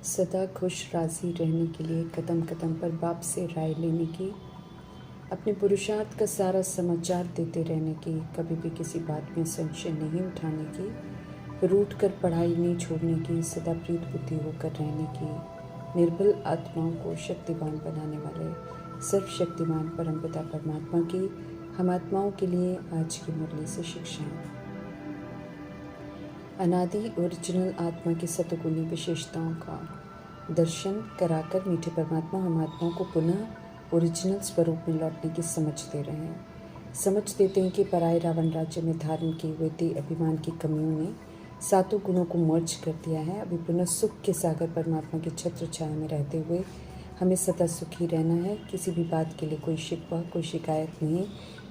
सदा खुश राज़ी रहने के लिए कदम कदम पर बाप से राय लेने की, अपने पुरुषार्थ का सारा समाचार देते रहने की, कभी भी किसी बात में संशय नहीं उठाने की, रूठ कर पढ़ाई नहीं छोड़ने की, सदा प्रीत बुद्धि होकर रहने की, निर्बल आत्माओं को शक्तिवान बनाने वाले सर्वशक्तिमान परमपिता परमात्मा की हम आत्माओं के लिए आज की मुरली से शिक्षाएं। अनादि ओरिजिनल आत्मा की सतगुणी विशेषताओं का दर्शन कराकर मीठे परमात्मा हम आत्माओं को पुनः ओरिजिनल स्वरूप में लौटने की समझ दे रहे हैं। समझ देते हैं कि पराये रावण राज्य में धारण किए हुए देह अभिमान की कमियों ने सातों गुणों को मर्ज कर दिया है। अभी पुनः सुख के सागर परमात्मा की छत्र छाया में रहते हुए हमें सदा सुखी रहना है। किसी भी बात के लिए कोई शिकवा, कोई शिकायत नहीं,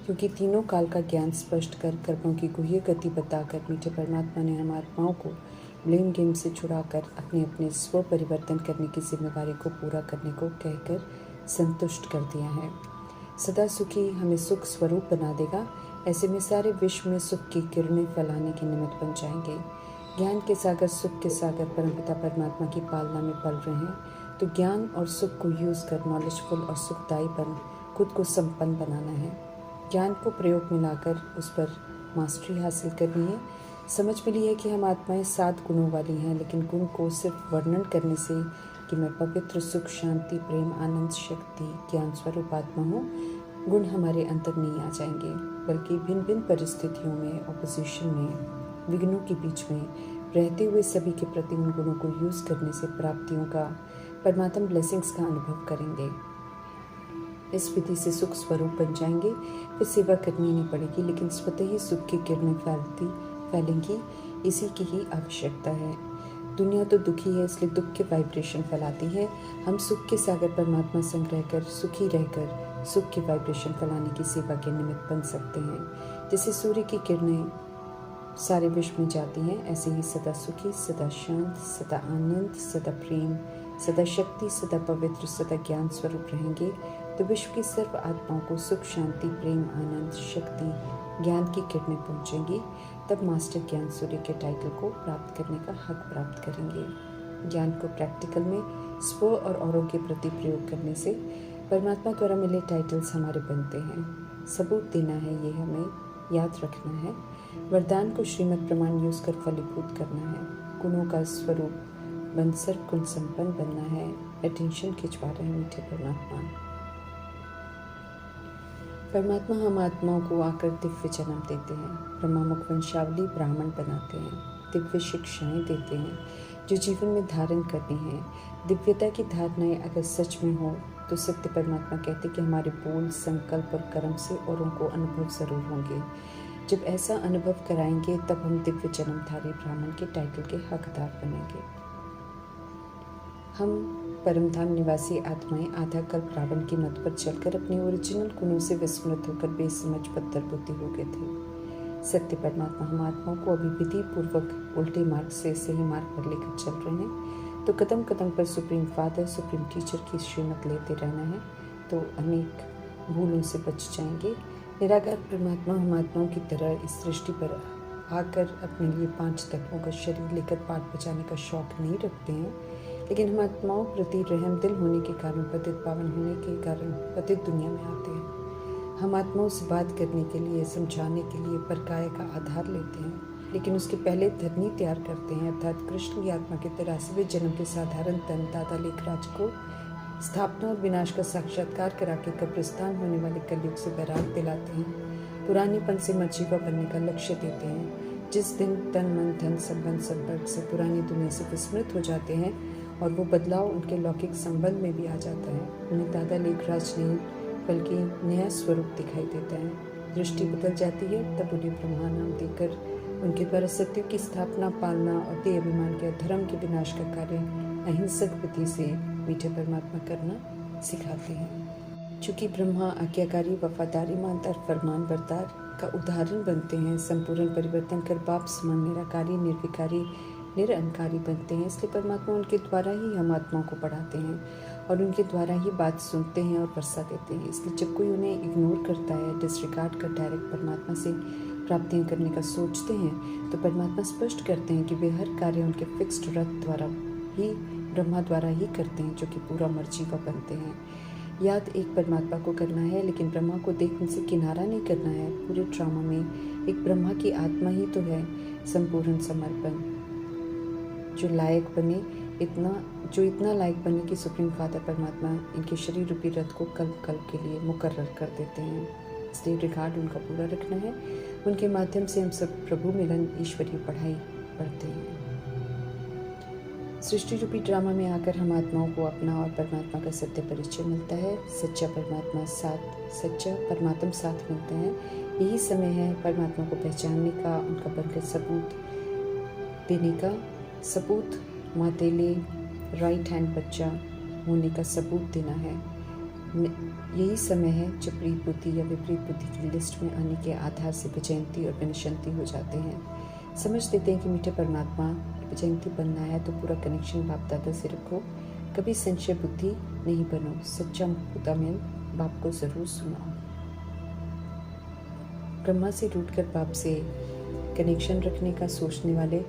क्योंकि तीनों काल का ज्ञान स्पष्ट कर कर्मों की गुह्य गति बताकर मीठे परमात्मा ने हम आत्माओं को ब्लेम गेम से छुड़ाकर अपने अपने स्व परिवर्तन करने की जिम्मेवारी को पूरा करने को कहकर संतुष्ट कर दिया है। सदा सुखी हमें सुख स्वरूप बना देगा। ऐसे में सारे विश्व में सुख की किरणें फैलाने के निमित्त बन जाएंगे। ज्ञान के सागर, सुख के सागर परमपिता परमात्मा की पालना में पल रहे हैं, तो ज्ञान और सुख को यूज़ कर नॉलेजफुल और सुखदायी बन खुद को संपन्न बनाना है। ज्ञान को प्रयोग में लाकर उस पर मास्टरी हासिल करनी है। समझ मिली है कि हम आत्माएं 7 गुणों वाली हैं, लेकिन गुण को सिर्फ वर्णन करने से कि मैं पवित्र, सुख, शांति, प्रेम, आनंद, शक्ति, ज्ञान स्वरूप आत्मा हूँ, गुण हमारे अंदर नहीं आ जाएंगे, बल्कि भिन्न भिन्न परिस्थितियों में, ऑपोजिशन में, विघ्नों के बीच में रहते हुए सभी के प्रति उन गुणों को यूज़ करने से प्राप्तियों का, परमात्मा ब्लेसिंग्स का अनुभव करेंगे। इस विधि से सुख स्वरूप बन जाएंगे। फिर सेवा करनी नहीं पड़ेगी, लेकिन स्वतः ही सुख की किरणें फैलेंगी। इसी की ही आवश्यकता है। दुनिया तो दुखी है, इसलिए दुख के वाइब्रेशन फैलाती है। हम सुख के सागर परमात्मा संग रहकर, सुखी रहकर सुख के वाइब्रेशन फैलाने की सेवा के निमित्त बन सकते हैं। जैसे सूर्य की किरणें सारे विश्व में जाती हैं, ऐसे ही सदा सुखी, सदा शांत, सदा आनंद, सदा प्रेम, सदा शक्ति, सदा पवित्र, सदा ज्ञान स्वरूप रहेंगे, तो विश्व की सर्व आत्माओं को सुख, शांति, प्रेम, आनंद, शक्ति, ज्ञान की किरणें पहुंचेंगी। तब मास्टर ज्ञान सूर्य के टाइटल को प्राप्त करने का हक प्राप्त करेंगे। ज्ञान को प्रैक्टिकल में स्व और औरों के प्रति प्रयोग करने से परमात्मा द्वारा मिले टाइटल्स हमारे बनते हैं। सबूत देना है, ये हमें याद रखना है। वरदान को श्रीमद् प्रमाण यूज कर फलीभूत करना है। गुणों का स्वरूप बन सर्व गुण संपन्न बनना है। अटेंशन खिंचवा रहे हैं मीठे परमात्मा। परमात्मा हम आत्माओं को आकर दिव्य जन्म देते हैं, ब्रह्मामुख वंशावली ब्राह्मण बनाते हैं, दिव्य शिक्षाएं देते हैं जो जीवन में धारण करनी है। दिव्यता की धारणाएं अगर सच में हो तो सत्य परमात्मा कहते कि हमारे बोल, संकल्प और कर्म से औरों को अनुभव जरूर होंगे। जब ऐसा अनुभव कराएंगे तब हम दिव्य जन्मधारी ब्राह्मण के टाइटल के हकदार बनेंगे। हम परमधाम निवासी आत्माएं आधा कल्प रावण की मत पर चलकर अपने ओरिजिनल गुणों से विस्मृत होकर बेसमझ पत्थर बुद्धि हो गए थे। सत्य परमात्मा हम आत्माओं को अभी विधि पूर्वक उल्टे मार्ग से सही मार्ग पर लेकर चल रहे हैं, तो कदम कदम पर सुप्रीम फादर, सुप्रीम टीचर की श्रीमत लेते रहना है, तो अनेक भूलों से बच जाएंगे। निराकार परमात्मा हम आत्माओं की तरह इस सृष्टि पर आकर अपने लिए 5 तत्वों का शरीर लेकर पाठ बजाने का शौक नहीं रखते हैं, लेकिन हम आत्माओं प्रति रहम दिल होने के कारण, पतित पावन होने के कारण पतित दुनिया में आते हैं। हम आत्माओं से बात करने के लिए, समझाने के लिए परकाय का आधार लेते हैं, लेकिन उसके पहले धरनी तैयार करते हैं, अर्थात कृष्ण की आत्मा के 83वें जन्म के साधारण तन दादा लेखराज को स्थापना और विनाश का साक्षात्कार करा के कब्रिस्तान होने वाले कलयुग से बैराग दिलाते हैं। पुरानेपन से मजीवा बनने का लक्ष्य देते हैं। जिस दिन तन, मन, धन, संबंध, संपर्क से पुरानी दुनिया से विस्मृत हो जाते हैं और वो बदलाव उनके लौकिक संबंध में भी आ जाता है, उन्हें दादा लेखराज नहीं बल्कि नया स्वरूप दिखाई देता है। दृष्टि बदल जाती है, तब उन्हें ब्रह्मा नाम देकर उनके द्वारा सत्य की स्थापना, पालना और देह अभिमान के धर्म के विनाश का कार्य अहिंसक विधि से मीठे परमात्मा करना सिखाते हैं। चूँकि ब्रह्मा आज्ञाकारी, वफादारी, ईमानदार, फरमान बरदार का उदाहरण बनते हैं, संपूर्ण परिवर्तन कर बाप समान निराकारी, निर्विकारी, निरअहंकारी बनते हैं, इसलिए परमात्मा उनके द्वारा ही हम आत्माओं को पढ़ाते हैं और उनके द्वारा ही बात सुनते हैं और वर्षा देते हैं। इसलिए जब कोई उन्हें इग्नोर करता है, डिसरिगार्ड कर डायरेक्ट परमात्मा से प्राप्तियां करने का सोचते हैं, तो परमात्मा स्पष्ट करते हैं कि वे हर कार्य उनके फिक्स्ड रथ द्वारा ही ब्रह्मा द्वारा ही करते हैं, जो कि पूरा मर्जी का बनते हैं। याद एक परमात्मा को करना है, लेकिन ब्रह्मा को देख उनसे किनारा नहीं करना है। पूरे ड्रामा में एक ब्रह्मा की आत्मा ही तो है संपूर्ण समर्पण, जो इतना लायक बने कि सुप्रीम फादर परमात्मा इनके शरीर रूपी रथ को कल्प कल्प के लिए मुकर्रर कर देते हैं। इसलिए रिकॉर्ड उनका पूरा रखना है। उनके माध्यम से हम सब प्रभु मिलन ईश्वरीय पढ़ाई पढ़ते हैं। सृष्टि रूपी ड्रामा में आकर हम आत्माओं को अपना और परमात्मा का सत्य परिचय मिलता है। सच्चा परमात्मा साथ मिलते हैं। यही समय है परमात्मा को पहचानने का, उनका बनकर सबूत देने का। सबूत मातेले राइट हैंड बच्चा होने का सबूत देना है। यही समय है जब प्रीत बुद्धि या विपरीत बुद्धि की लिस्ट में आने के आधार से विजयंती और विनशंती हो जाते हैं। समझ देते हैं कि मीठे परमात्मा विजयंती बनना है तो पूरा कनेक्शन बाप दादा से रखो। कभी संशय बुद्धि नहीं बनो। सच्चा मुक्तामिल बाप को जरूर सुनाओ। ब्रह्मा से रूठकर बाप से कनेक्शन रखने का सोचने वाले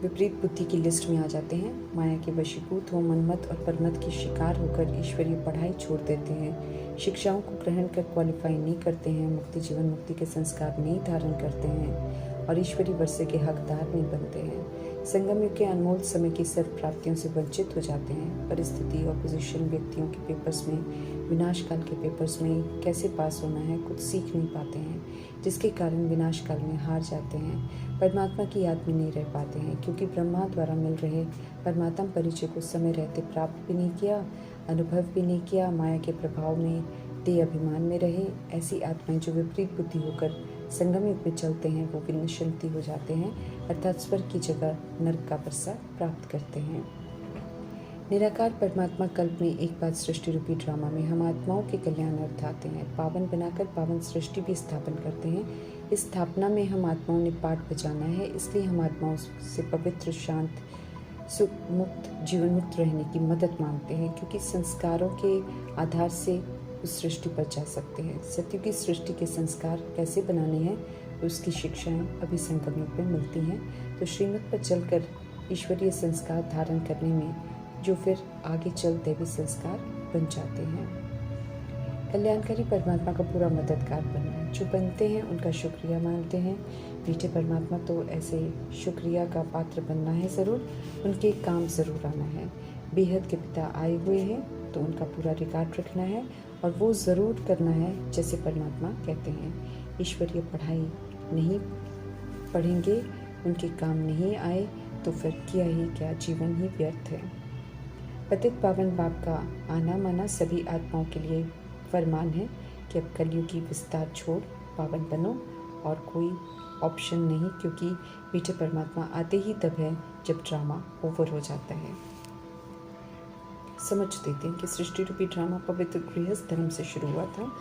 विपरीत बुद्धि की लिस्ट में आ जाते हैं। माया के वशीभूत हो मनमत और परमत के शिकार होकर ईश्वरीय पढ़ाई छोड़ देते हैं। शिक्षाओं को ग्रहण कर क्वालिफाई नहीं करते हैं। मुक्ति जीवन मुक्ति के संस्कार नहीं धारण करते हैं और ईश्वरीय वर्षे के हकदार नहीं बनते हैं। संगम युग के अनमोल समय की सर्व प्राप्तियों से वंचित हो जाते हैं। परिस्थिति और पोजीशन व्यक्तियों के पेपर्स में, विनाश काल के पेपर्स में कैसे पास होना है कुछ सीख नहीं पाते हैं, जिसके कारण विनाश काल में हार जाते हैं। परमात्मा की याद में नहीं रह पाते हैं, क्योंकि ब्रह्मा द्वारा मिल रहे परमात्मा परिचय को समय रहते प्राप्त भी नहीं किया, अनुभव भी नहीं किया। माया के प्रभाव में देह अभिमान में रहे। ऐसी आत्माएं जो विपरीत बुद्धि होकर संगम युग में चलते हैं वो विनशंती हो जाते हैं, अर्थात स्वर्ग की जगह नरक का प्रसाद प्राप्त करते हैं। निराकार परमात्मा कल्प में एक बात सृष्टि रूपी ड्रामा में हम आत्माओं के कल्याणार्थ आते हैं। पावन बनाकर पावन सृष्टि भी स्थापन करते हैं। इस स्थापना में हम आत्माओं ने पाठ बजाना है, इसलिए हम आत्माओं से पवित्र, शांत, सुख मुक्त, जीवन मुक्त रहने की मदद मांगते हैं, क्योंकि संस्कारों के आधार से उस सृष्टि पर जा सकते हैं। सत्य की सृष्टि के संस्कार कैसे बनाने हैं उसकी शिक्षाएं अभी संगम युग में मिलती हैं। तो श्रीमत पर चलकर ईश्वरीय संस्कार धारण करने में जो फिर आगे चल दैवी संस्कार बन जाते हैं। कल्याणकारी परमात्मा का पूरा मददगार बनना है। जो बनते हैं उनका शुक्रिया मानते हैं। मीठे परमात्मा तो ऐसे शुक्रिया का पात्र बनना है ज़रूर, उनके काम ज़रूर आना है। बेहद के पिता आए हुए हैं तो उनका पूरा रिकॉर्ड रखना है और वो ज़रूर करना है जैसे परमात्मा कहते हैं। ईश्वरीय पढ़ाई नहीं पढ़ेंगे, उनके काम नहीं आए तो फिर किया ही क्या, जीवन ही व्यर्थ है। पतित पावन बाप का आना माना सभी आत्माओं के लिए फरमान है कि अब कलयुग की विस्तार छोड़ पावन बनो, और कोई ऑप्शन नहीं, क्योंकि मीठे परमात्मा आते ही तब है जब ड्रामा ओवर हो जाता है। समझ देते हैं कि सृष्टि रूपी ड्रामा पवित्र गृहस्थ धर्म से शुरू हुआ था।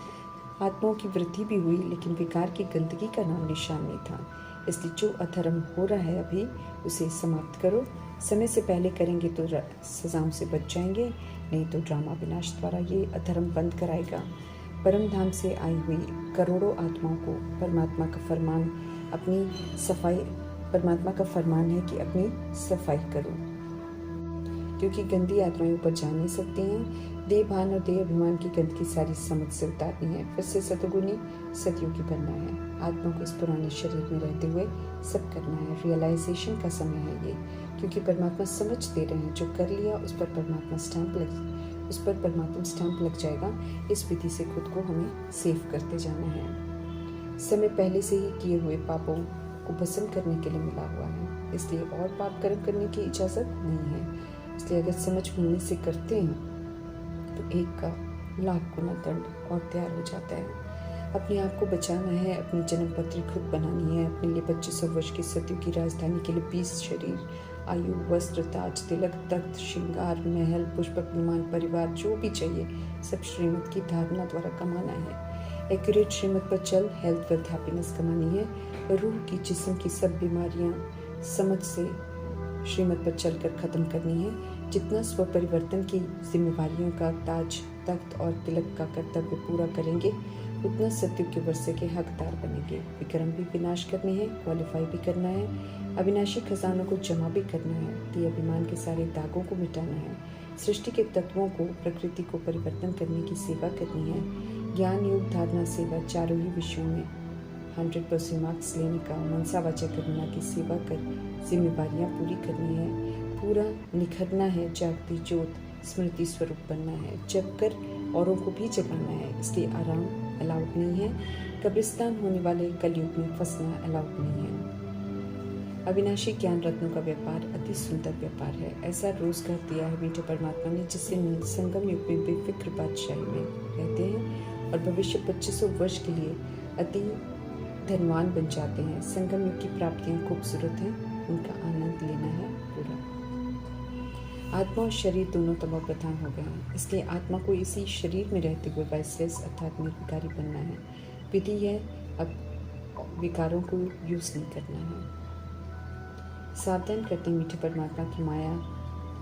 आत्माओं की वृद्धि भी हुई, लेकिन विकार की गंदगी का नाम निशान नहीं था। इसलिए जो अधर्म हो रहा है अभी उसे समाप्त करो। समय से पहले करेंगे तो सजाओं से बच जाएंगे, नहीं तो ड्रामा विनाश द्वारा ये अधर्म बंद कराएगा। परम धाम से आई हुई करोड़ों आत्माओं को परमात्मा का फरमान है कि अपनी सफाई करो, क्योंकि गंदी आत्माएं ऊपर जा नहीं सकती हैं। देह भान और देह अभिमान की गंदगी सारी समझ से उतारनी है, फिर से सतगुणी सतयुगी बनना है। आत्मा को इस पुराने शरीर में रहते हुए सब करना है। रियलाइजेशन का समय है ये, क्योंकि परमात्मा समझ दे रहे हैं। जो कर लिया उस पर परमात्मा स्टैंप लग जाएगा। इस विधि से खुद को हमें सेव करते जाना है। समय पहले से ही किए हुए पापों को भस्म करने के लिए मिला हुआ है, इसलिए और पाप कर्म करने की इजाज़त नहीं है। इसलिए अगर समझ मिलने से करते हैं तो एक का लाख गुना दंड और तैयार हो जाता है। अपने आप को बचाना है, अपनी जन्म पत्री खुद बनानी है। अपने लिए 2500 वर्ष की सत्यु की राजधानी के लिए 20 शरीर, आयु, वस्त्र, ताज, तिलक, तख्त, श्रृंगार, महल, पुष्पक विमान, परिवार, जो भी चाहिए सब श्रीमत की धारणा द्वारा कमाना है। एक्यूरेट श्रीमत पर चल हेल्थ वेल्थ हैप्पीनेस कमानी है। रूह की जिस्म की सब बीमारियां समझ से श्रीमत पर चलकर ख़त्म करनी है। जितना स्व परिवर्तन की जिम्मेवारियों का ताज, तख्त और तिलक का कर्तव्य पूरा करेंगे उतना सत्युग के वर्षे के हकदार बनेंगे। विक्रम भी विनाश करने हैं, क्वालिफाई भी करना है, अविनाशी खजानों को जमा भी करना है, दी अभिमान के सारे दागों को मिटाना है, सृष्टि के तत्वों को, प्रकृति को परिवर्तन करने की सेवा करनी है, ज्ञान योग धारणा सेवा चारों ही विषयों में 100% मार्क्स लेने का, मनसा वाचा कर्मणा की सेवा कर जिम्मेदारियां पूरी करनी है, पूरा निखरना है, जागती ज्योत स्मृति स्वरूप बनना है, जग कर औरों को भी जगाना है। इसलिए आराम अलाउड नहीं है, कब्रिस्तान होने वाले कलयुग में फंसना अलाउड नहीं है। अविनाशी ज्ञान रत्नों का व्यापार अति सुंदर व्यापार है, ऐसा रोजगार दिया है मीठे परमात्मा ने, जिससे संगम युग में बेफिक्र बादशाही में रहते हैं और भविष्य 2500 वर्ष के लिए अति धनवान बन जाते हैं। संगम युग की प्राप्तियां खूबसूरत हैं, उनका आनंद लेना है पूरा। आत्मा और शरीर दोनों तमो प्रधान हो गए हैं, इसलिए आत्मा को इसी शरीर में रहते हुए वाइसलेस अर्थात निर्विकारी बनना है। विधि है अब विकारों को यूज नहीं करना है। सावधान करते मीठे परमात्मा की माया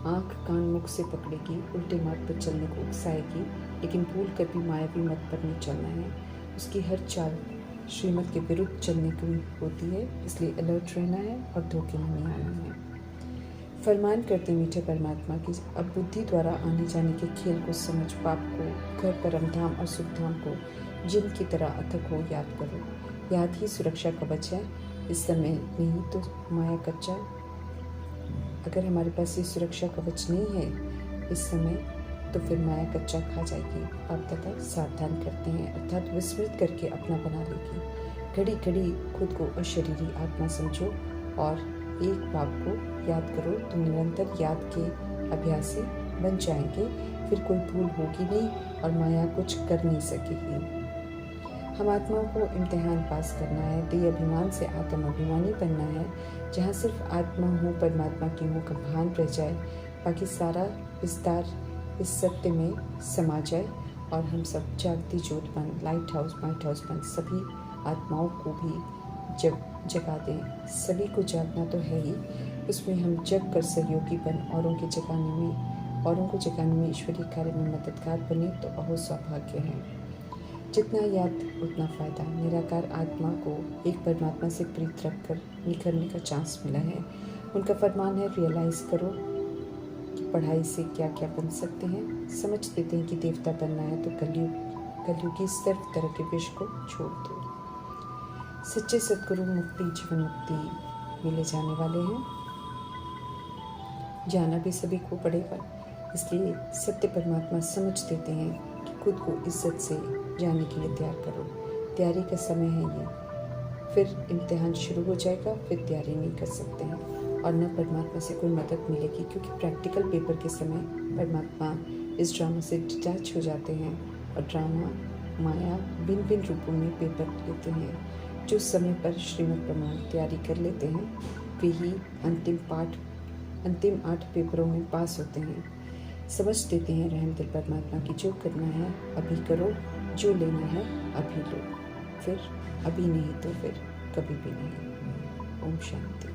आंख कान मुख से पकड़ेगी, उल्टे मार्ग पर चलने को उकसाएगी, लेकिन भूल कर भी मायावी मत पर नहीं चलना है। उसकी हर चाल श्रीमत के विरुद्ध चलने की होती है, इसलिए अलर्ट रहना है और धोखे में नहीं आना है। फरमान करते मीठे परमात्मा की अब बुद्धि द्वारा आने जाने के खेल को समझ, पाप को, घर परम धाम और सुख धाम को जिन की तरह अथक हो याद करो। याद ही सुरक्षा कवच है, इस समय नहीं तो माया कच्चा। अगर हमारे पास ये सुरक्षा कवच नहीं है इस समय, तो फिर माया कच्चा खा जाएगी। आप तथा सावधान करते हैं अर्थात विस्मृत करके अपना बना लेगी। घड़ी घड़ी खुद को अशरीरी आत्मा समझो और एक बाप को याद करो तो निरंतर याद के अभ्यासी बन जाएंगे, फिर कोई भूल होगी नहीं और माया कुछ कर नहीं सकेगी। हम आत्माओं को इम्तिहान पास करना है, देह अभिमान से आत्म अभिमानी बनना है, जहाँ सिर्फ आत्मा हो परमात्मा की हो का भान रह जाए, बाकी सारा विस्तार इस सत्य में समा जाए और हम सब जागती ज्योत बन, लाइट हाउस माइट हाउस बन सभी आत्माओं को भी जगा दें। सभी को जागना तो है ही, उसमें हम जग कर सहयोगी बन औरों को जगाने में ईश्वरीय कार्य में मददगार बने तो अहो सौभाग्य है। जितना याद उतना फायदा। निराकार आत्मा को एक परमात्मा से प्रीत रखकर निखरने का चांस मिला है। उनका फरमान है रियलाइज करो कि पढ़ाई से क्या क्या बन सकते हैं। समझ देते हैं कि देवता बनना है तो कलयुगी सर्व तरह के विष को छोड़ दो। सच्चे सद्गुरु मुक्ति जीवन मुक्ति मिले जाने वाले हैं, जाना भी सभी को पड़ेगा, इसलिए सत्य परमात्मा समझ देते हैं कि खुद को इज्जत से जाने के लिए तैयार करो। तैयारी का समय है ये, फिर इम्तिहान शुरू हो जाएगा, फिर तैयारी नहीं कर सकते हैं और न परमात्मा से कोई मदद मिलेगी, क्योंकि प्रैक्टिकल पेपर के समय परमात्मा इस ड्रामा से डिटैच हो जाते हैं और ड्रामा माया भिन्न भिन्न रूपों में पेपर लेते हैं। जो समय पर श्रीमद् प्रमाण तैयारी कर लेते हैं वे ही अंतिम 8 पेपरों में पास होते हैं। समझ देते हैं रहम दिल परमात्मा की जो करना है अभी करो, जो लेना है अभी लो, फिर अभी नहीं तो फिर कभी भी नहीं। ओम शांति।